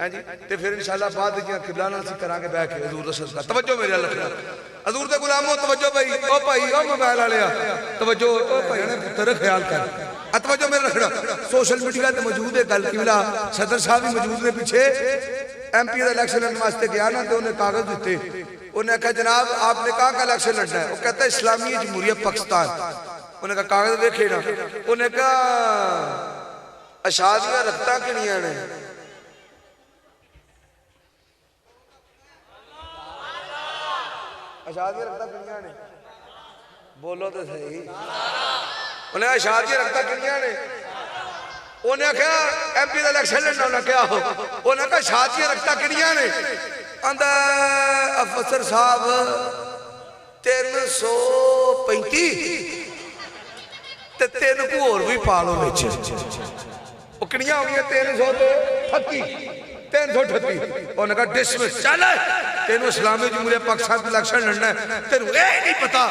جی تے پھر انشاءاللہ بعد جی قبلہ نال سی کرانگے بیٹھ کے حضور دا صدقہ توجہ میرے اللہ رکھنا حضور دے غلاموں توجہ بھائی او موبائل والے توجہ او بھائی نے پتر خیال کر توجہ میرے رکھنا سوشل میڈیا تے موجود ہے گل قبلہ صدر صاحب بھی موجود نے پیچھے ایم پی دا الیکشن لڑنے واسطے گیا نا تے انہیں کاغذ دیتے انہیں کہا جناب آپ نے کہاں کا الیکشن لڑنا ہے وہ کہتا ہے اسلامی جمہوریہ پاکستان انہیں کہا کاغذ دیکھے نا انہیں کہا اشادیاں رکھتا کنیاں نے اشادیاں رکھتا کنیاں نے بولو تو صحیح انہیں اشادیاں رکھتا کنیاں نے انہیں کہا ایم پی دا الیکشن لڑنا انہیں کہا ہو انہیں کہا اشادیاں رکھتا کنیاں نے اندھا افسر صاحب 335 تے 3 کو اور بھی پالو بیچے وہ کنیاں ہوئی ہیں 338 انہوں نے کہا ڈسمس چل تینوں اسلامی جمہوریہ پاکستان کے الیکشن لڑنا ہے تینوں نہیں پتا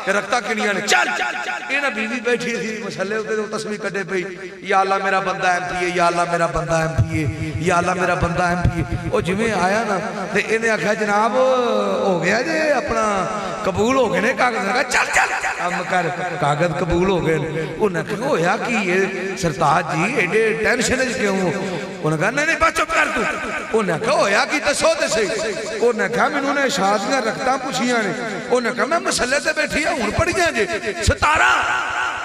کہ رکھتا کنیاں نے چل یہ نا بیوی بیٹھی تھی مسئلے ہوتے تو تسبیح کٹے پئی یا اللہ میرا بندہ ایم پی ہے یا اللہ میرا بندہ ایم پی ہے یا اللہ میرا بندہ ایم پی ہے وہ جمعے آیا نا تو انہیں آکھا جناب ہو گیا جے اپنا قبول ہو گئے نے کاغذ نے کہا چل ہم کر کاغذ قبول ہو گئے انہیں کہا ہویا کہ یہ سرتاج جی ایڈے ٹینشن کیوں انہیں کہا نہیں بس چپ کر تو انہیں کہا ہویا کہ دسو تے سے انہیں کہا میں انہوں نے اشادیاں رکھتا پوچھیاں نے انہیں کہا میں مسئلے سے بیٹھی ہوں پڑھیاں جے 17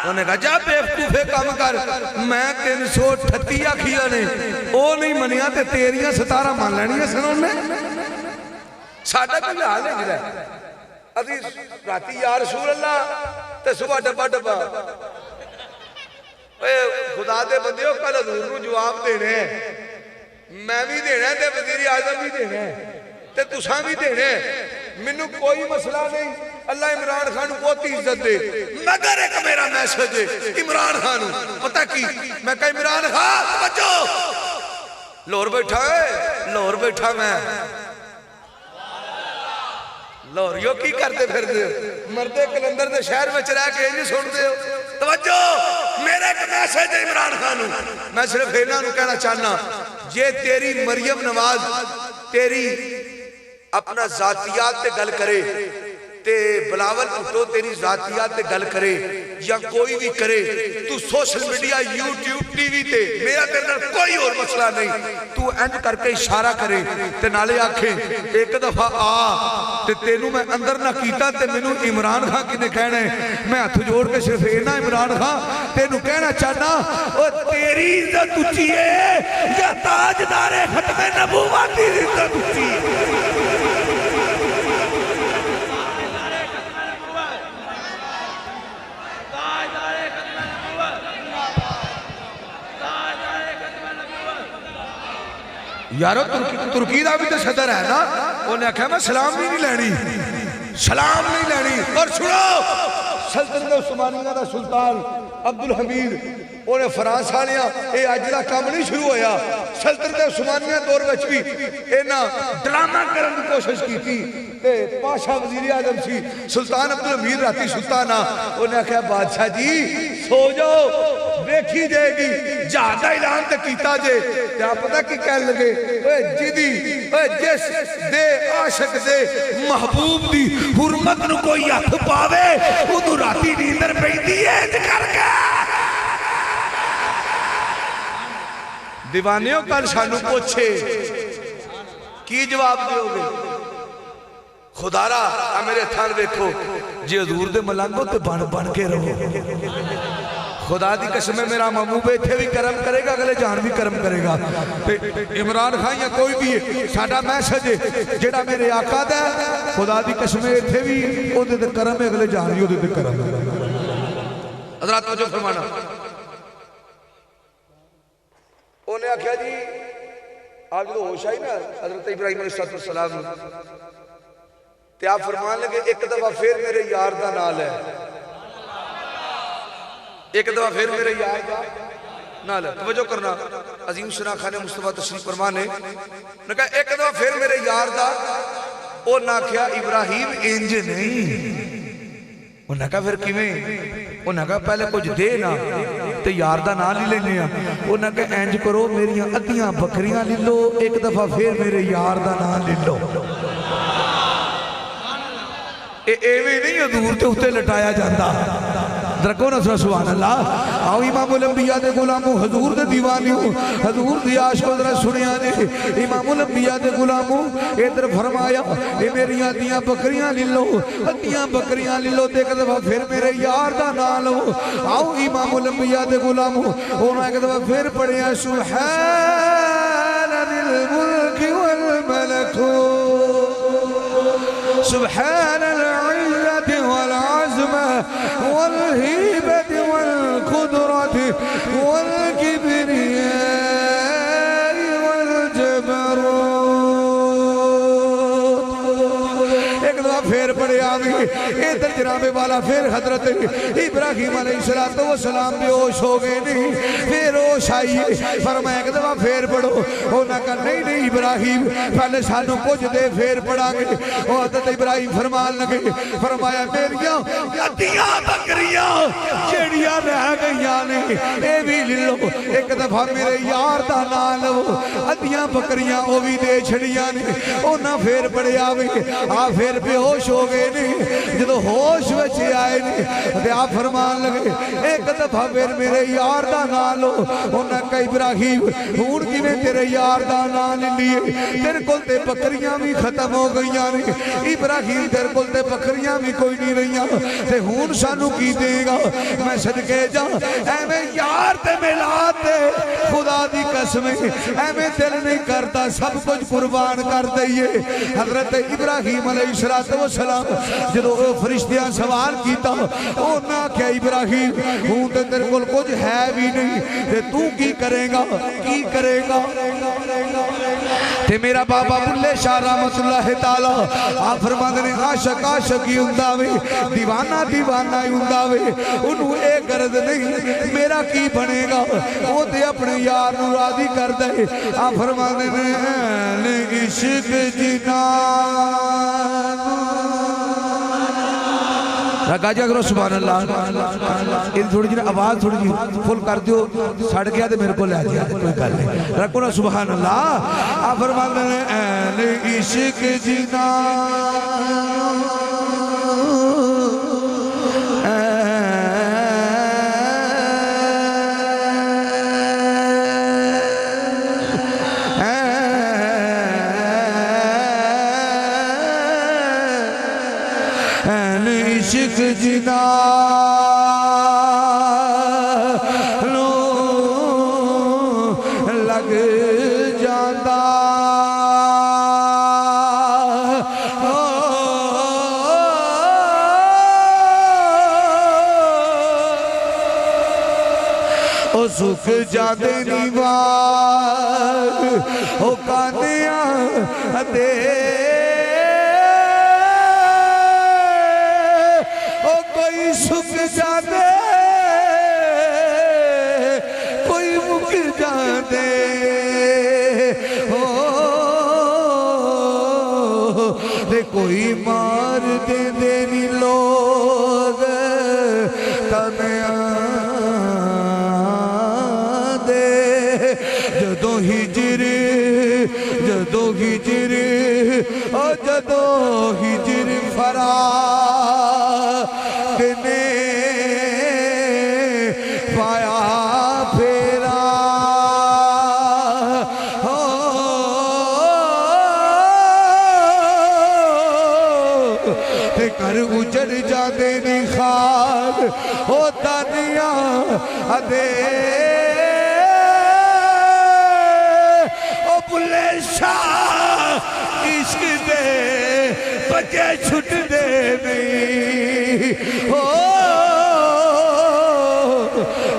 انہیں کہا جا بیوقوفے کام کر میں 338 آکھیاں نے او نہیں منیا تے تیریاں 17 مان لینیاں سن انہیں ساڑھا کوئی حال ہے گرہ عزیز راتی یا رسول اللہ تے صبح ڈبا ڈبا خدا دے بندیوں کل حضور کو جواب دینے ہیں میں بھی دینے ہیں تے وزیر اعظم بھی دینے ہیں تے تساں بھی دینے ہیں منو کوئی مسئلہ نہیں اللہ عمران خان کو بہت عزت دے مگر ایک میرا میسج ہے عمران خان پتہ کی میں کہا عمران خان بچو لور بیٹھا ہے لور بیٹھا میں لوریو کی کرتے پھر دے مردے کلندر دے شہر میں چرا کے نہیں سن دے توجہ میرے ایک میسج ہے عمران خانوں میں صرف اینا نو کہنا چاہنا یہ تیری مریم نواز تیری اپنا ذاتیات تے گل کرے تے بلاول اٹھو تیری ذاتیات تے گل کرے یا کوئی بھی کرے تو social media YouTube T V تے میرا تیرے کوئی اور مسئلہ نہیں تو اینج کر کے اشارہ کرے تے نالے آنکھیں ایک دفعہ تے تینوں میں اندر نہ کیتا تے مینوں عمران خان کی نے کہنا ہے میں ہاتھ جوڑ کے صرف اینا عمران خان تینوں کہنا چاہنا اور تیری عزت اچھی ہے یا تاجدار ختم نبوت کی عزت اچھی ہے یارو ترکی دا بھی تو صدر ہے نا انہیں کہا میں سلام بھی نہیں لینی سلام نہیں لینی اور سنو سلطنت عثمانیہ دا سلطان عبدالحمید انہیں فرانس آنیا اے اجلا کام نہیں شروع ہویا سلطنت عثمانیہ دور وچ بھی اینا ڈرامہ کرنے کی کوشش کی تھی تے پاشا وزیر اعظم سی سلطان عبدالحمید راتی سلطانہ انہیں کہا بادشاہ جی سو جاؤ دیکھی جائے گی جہاں اعلان تے کیتا جے کیا پتہ کی کہنے لگے اے جدی اے جس دے عاشق دے محبوب دی حرمت نو کوئی ہاتھ پاوے ادھو راتی نیندر پہنی ہے کر کے دیوانیوں کل شانو پوچھے کی جواب دیو گے خدا را میرے تھان دیکھو جی حضور دے ملنگو تے بن کے رہو خدا دی قسم میرا مامو بیٹھے بھی کرم کرے گا اگلے جان بھی کرم کرے گا عمران خان یا کوئی بھی ساڑھا میسج ہے جیڑا میرے آقا دا خدا دی قسم ایتھے بھی او دے دے کرم ہے اگلے جان بھی او دے دے کرم حضرات مجھے فرمانا انہیں آکھیا جی آپ جو ہوش آئی نا حضرت ابراہیم علیہ السلام تے آپ فرمان لگے ایک دفعہ پھر میرے یار دا نال ہے ایک دفعہ پھر میرے یار دا نال ہے توجہ کرنا عظیم شناہ خان مصطفیٰ تشریف فرمانے نے کہا ایک دفعہ پھر میرے یار دا اور نہ کیا ابراہیم انج نہیں انہوں نے کہا پھر کیویں انہوں نے کہا پہلے کچھ دے نا تے یار دا نام لے لینے انہاں کہ اینج کرو میری ادیاں بکریاں لے لو ایک دفعہ پھر میرے یار دا نام لے لو ایویں نہیں حضور تے اتے لٹایا جاندہ درکو نصر سبحان اللہ آؤ امام الانبیاء دے غلاموں حضور دے دیوانیوں حضور دی عاشق ذرا سنیا نے امام الانبیاء دے غلاموں ادھر فرمایا اے میری ادیاں بکریاں لے لو ادیاں بکریاں لے لو تے ایک دفعہ پھر میرے یار دا نام لو آؤ امام الانبیاء دے غلاموں انہاں ایک دفعہ پھر پڑھیا سبحان الملک والملکوت سبحان العزت والعظمة والهيبة والقدرة والكبرياء والجبروت ایک دفعہ پھر پڑھے آگئی ادھر جناب والا پھر حضرت ابراہیم علیہ السلام بے ہوش ہو گئے نہیں پھر ہوش آئی فرمایا ایک دفعہ پھر پڑھو انہاں کہا نہیں ابراہیم پہلے سانوں کچھ دے پھر پڑھا گئے حضرت ابراہیم فرمان لگے فرمایا میریاں ادیاں بکریاں جیڑیاں رہ گئیاں نے اے بھی لو ایک دفعہ میرے یار دا نام لو ادیاں بکریاں وہ بھی دے چھڑیاں نے انہاں پھر پڑھے آگئے پھر بے ہوش ہو گئے نہیں جدو ہوش وچے آئے نہیں تے آپ فرمان لگے ایک دفعہ پھر میرے یار دا نام لو انہاں کہا ابراہیم ہون کی میں تیرے یار دا نام لیے تیرے کل تے بکریاں بھی ختم ہو گئیاں نہیں ابراہیم تیرے کل تے بکریاں بھی کوئی نہیں رہیاں تے ہون سانو کی دے گا میں صدقے جا اے میں یار تے ملاتے خدا دی قسمیں اے میں دل نہیں کرتا سب کچھ قربان کر دئیے حضرت ابراہیم علیہ السلام جدو فرشتیاں سوال کیتا اونا کیا ابراہیم ہوں تے تیرے کل کچھ ہے بھی نہیں تے تو کی کرے گا کی کرے گا تے میرا بابا بلے شاہ رحمت اللہ تعالی آپ فرماتے ہیں عاشق عاشقی انداوے دیوانہ دیوانہ انداوے انہوں ایک گرد نہیں میرا کی بنے گا وہ تے اپنے یار نو راضی کر دے آپ فرماتے ہیں اہل عشق جنان رکھا جا کرو سبحان اللہ ان تھوڑی جنہیں آواز تھوڑی جی فل کر دیو ساڑھ گیا دے میرے کو لے آجیا کوئی کر لے رکھو نا سبحان اللہ آپ فرماتے ہیں اہل عشق جنان عشق جنا لو لگ جاندہ او سکھ جاندے نیوار او کانیاں دے سکھ جاندے کوئی مک جاندے دے کوئی مار دے دینی لوگ تنیا دے جدو ہجر فرا نے پایا پھیرا تے کر اجڑ جاندے نی خاک او دنیا دے او بلے شاہ عشق دے بچے چھٹ دے نہیں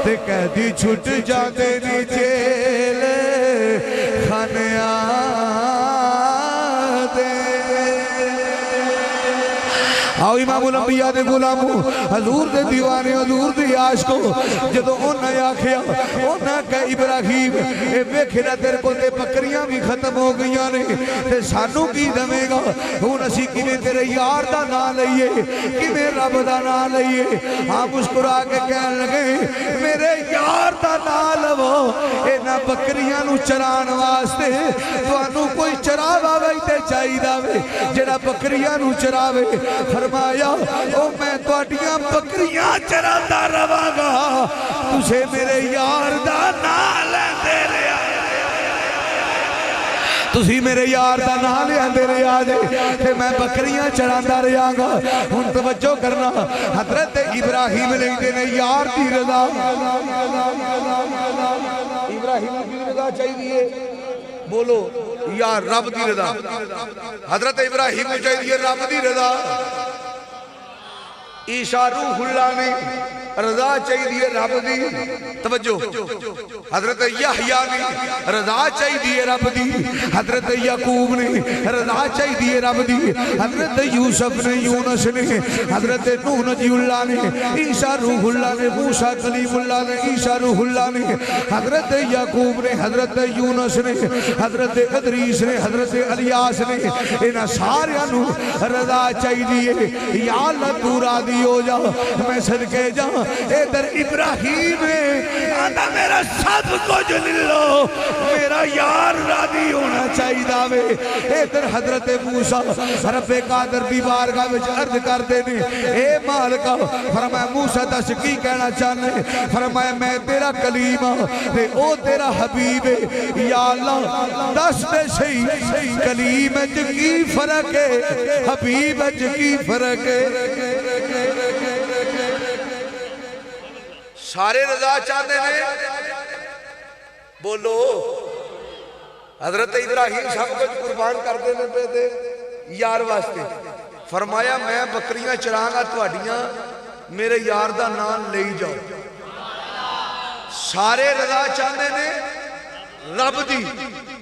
تے قیدی چھٹ جاندے نی جیل خانیاں دے آؤ امام الانبیاء دے غلاموں حضور دے دیوانے حضور دے عاشقوں جدو انہیں آکھیا انہیں کہ ابراہیم اے ویکھنا تیرے کو تے بکریاں بھی ختم ہو گئیاں نے تے سانو کی دمے گا ہون اسی کیویں تیرے یار دا نام لئیے کیویں رب دا نام لئیے ہاں مسکرا کے کہنے لگے میرے یار دا نام لو اے نہ بکریاں نو چران واسطے تو انو کوئی چراوا ویتے چاہی داوے جڑا بکریاں نو چراوے فرمایا او میں توڑیاں بکریاں چراتا رواں گا تجھے میرے یار دا نام لے دے رہا تُسی میرے یار دا نام لے دے رہا جے کہ میں بکریاں چراتا رہا گا ان توجہ کرنا حضرت ابراہیم لے دینے یار دی رضا ابراہیم کی رضا چاہیے بولو یا رب دی رضا حضرت ابراہیم چاہیے رب دی رضا عیسیٰ روح اللہ نے رضا چاہیے رب دی توجہ حضرت یحییٰ نے رضا چاہیے رب دی حضرت یعقوب نے رضا چاہیے رب دی حضرت یوسف نے یونس نے حضرت نوح نبی اللہ نے عیسیٰ روح اللہ نے موسیٰ کلیم اللہ نے عیسیٰ روح اللہ نے حضرت یعقوب نے حضرت یونس نے حضرت ادریس نے حضرت الیاس نے انہاں ساریاں نو رضا چاہیے یا اللہ تو راضی ہو جا میں صدقے جا ادھر ابراہیم ہے آدھا میرا سب کچھ للو میرا یار راضی ہونا چاہیے داوے ادھر حضرت موسیٰ رب قادر بھی بارگاہ وچ عرض کر دینے اے مالکہ فرمایا موسیٰ دس کی کہنا چاہنے فرمایا میں تیرا کلیم تے او تیرا حبیب یا اللہ دس دے صحیح کلیم کی فرق ہے حبیب کی فرق ہے سارے رضا چاہتے ہیں بولو حضرت ابراہیم سب کچھ قربان کر دینے پہ دے یار واسطے فرمایا میں بکریاں چرانگا توڑیاں میرے یار دا نام لے جاؤ سارے رضا چاہتے ہیں رب دی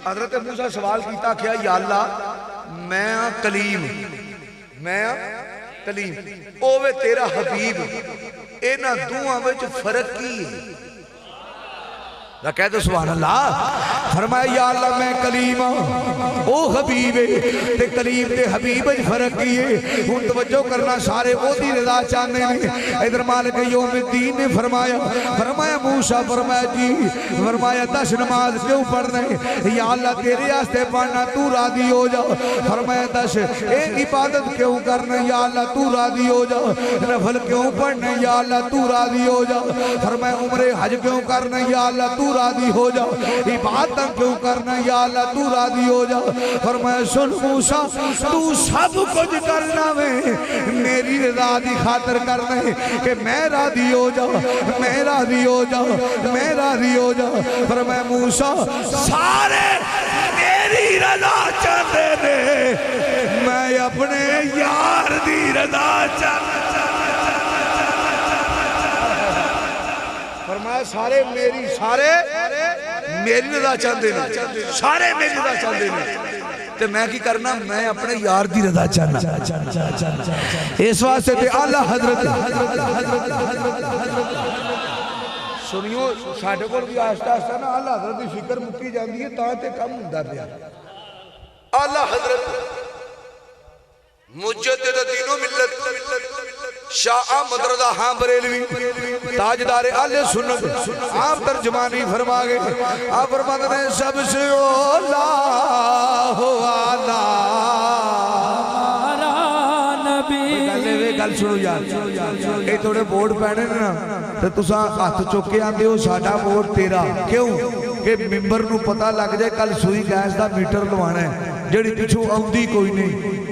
حضرت موسیٰ سوال کیتا کیا یا اللہ میں کلیم اوے تیرا حبیب اینا دعا وچ فرق کی کہہ دو سبحان اللہ فرمایا یا اللہ میں کلیم او حبیب تے کلیم تے حبیب فرق کیے ان توجہ کرنا سارے او دی رضا چاہنے میں ادھر مالک یوم الدین نے فرمایا موسیٰ فرمایا جی فرمایا 10 نماز کیوں پڑھنے یا اللہ تیرے آستے پڑھنا تو راضی ہو جا فرمایا 10 اے عبادت کیوں کرنے یا اللہ تو راضی ہو جا نفل کیوں پڑھنے یا اللہ تو راضی ہو جا فرمایا عمرے حج کیوں کرنے یا اللہ تو راضی ہو جا عبادت کیوں کرنا یا اللہ تو راضی ہو جا فرمایا سن موسیٰ تو سب کچھ کرنا میری رضا دی خاطر کرنا کہ میں راضی ہو جا میں راضی ہو جا میں راضی ہو جا فرمایا موسیٰ سارے میری رضا چاہتے نے میں اپنے یار دی رضا چاہتا فرمایا سارے میری رضا چاہتے ہیں سارے میری رضا چاہتے ہیں تو میں کی کرنا میں اپنے یار دی رضا چاہنا اس واسطے تے اللہ حضرت سنیو ساڑھے کو بھی آہستہ آہستہ نا اللہ حضرت دی فکر مکی جاندی ہے تاں تے کم ہندہ پیا اللہ حضرت مجدد دین و ملت شاہ احمد رضا ہاں بریلوی تاجدار اہل سنت آپ ترجمانی فرما گئے آپ فرماتے ہیں سب سے اولا ہمارا نبی گل سنو یار اے تھوڑے بورڈ پہنے نا تو تساں ہاتھ چوکے آندے ہو ساڑھا بورڈ تیرا کیوں کہ ممبر نو پتہ لگ جائے کل سوئی گیس دا میٹر لوانا ہے جڑی پیچھو آؤندی کوئی نہیں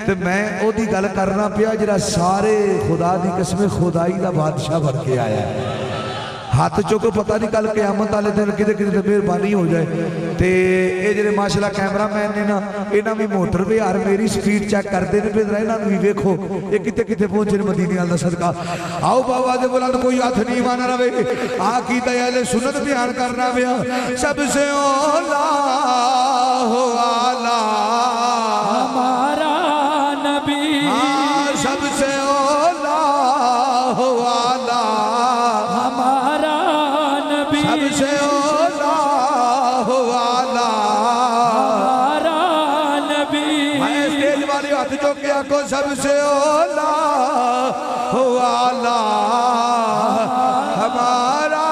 تو میں او دی گل کرنا پیا جڑا سارے خدا دی قسم خدائی دا بادشاہ بن کے آیا ہے ہاتھ چوکو پتہ نہیں کل قیامت والے دن کدے کدے مہربانی ہو جائے تے اے جڑے ماشاءاللہ کیمرہ مین نے نا انہاں بھی موٹر وے یار میری سپیڈ چیک کر دے نے پھر انہاں بھی ویکھو اے کتے کتے پہنچے نے مدینے والا صدقہ آؤ بابا دے بلند کوئی ہاتھ نہیں مانا رہے آ کی اہل سنت بیان کرنا پیا سب سے اولا ہو اعلی ہمارا نبی سب سے اولا والا ہمارا نبی سب سے اولا والا ہمارا نبی میں اسٹیج والی ہاتھ جو کیا کو سب سے اولا والا ہمارا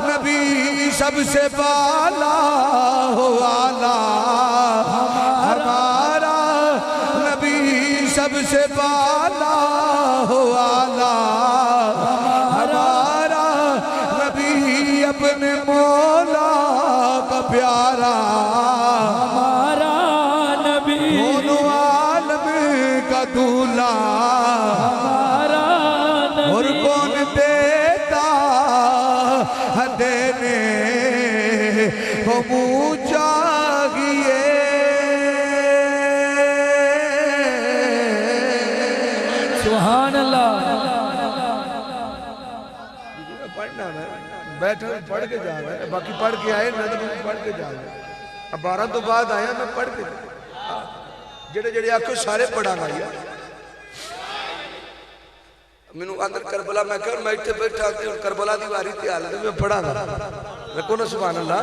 نبی سب سے بالا والا ہمارا نبی سب سے بالا والا ہمارا نبی اپنے مولا کا پیارا ہمارا نبی دونوں عالم کا دولہ ہمارا اور نبی کون دیتا ہے دینے کو منہ چاہیے سبحان اللہ پڑھنا ہے بیٹھا پڑھ کے جا رہا ہے باقی پڑھ کے آئے نہ تو پڑھ کے جا رہا ہے اب 12 تو بعد آیا میں پڑھ کے جڑے جڑے آکھو سارے پڑھا گا یا مینوں اندر کربلا میں کہا میں اتنے بیٹھا کربلا دی واری تے حال میں پڑھا گا رکھو نا سبحان اللہ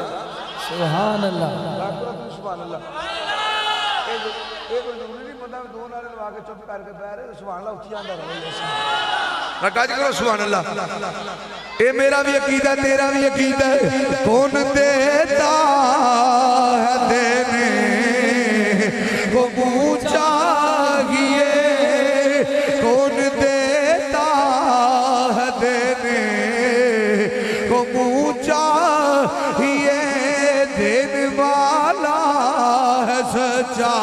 سبحان اللہ سبحان اللہ ایک ضروری نہیں بندہ دو نعرے لگا کے چپ کر کے بیٹھ رہے سبحان اللہ اٹھی جاندا رہے رکھا جی کرو سبحان اللہ اے میرا بھی عقیدہ ہے تیرا بھی عقیدہ ہے کون دیتا ہے دینے کو منہ چاہیے کون دیتا ہے دینے کو منہ چاہیے دینے والا ہے سچا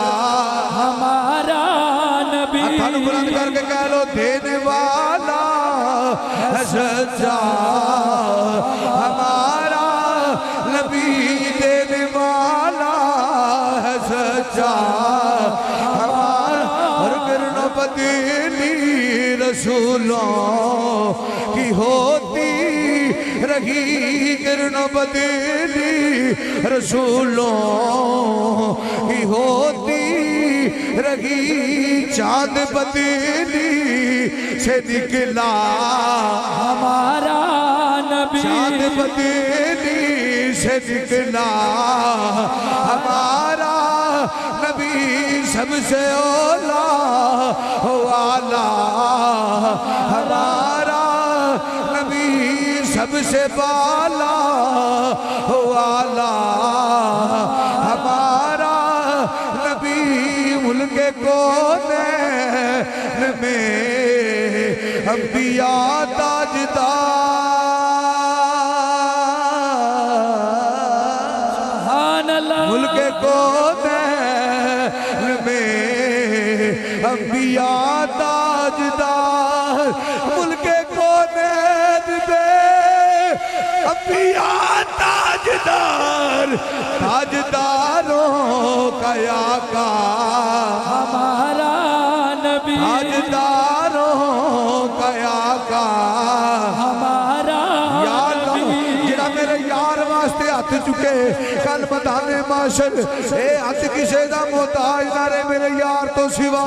ہمارا نبی ہاتھوں بلند کر کے کہہ لو دینے والا ہے سچا ہمارا نبی دینے والا ہے سچا ہمارا اور کرنا بدلی رسولوں کی ہوتی رہی کرنا بدلی رسولوں کی ہوتی رہی چاند بدلی سے نکلا ہمارا نبی چاند بدلی سے نکلا ہمارا نبی سب سے اولا والا ہمارا نبی سب سے بالا والا ہمارا نبی ملک کونین میں انبیاء تاجدار سبحان اللہ ملک کونین میں انبیاء تاجدار ملک کونین میں انبیاء تاجدار تاجداروں کا آقا ہمارا نبی تاجداروں کا آقا ہمارا یا اللہ جڑا میرے یار واسطے ہاتھ چکے کل بدانے معاشر اے ہاتھ کسے دا محتاج نہ رہے میرے یار تو سوا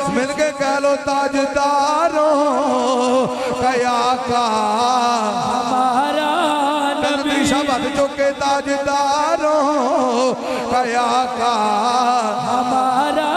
مل کے کہہ لو تاجداروں کا آقا ہمارا نبی سب ہاتھ چکے تاجداروں کا آقا ہمارا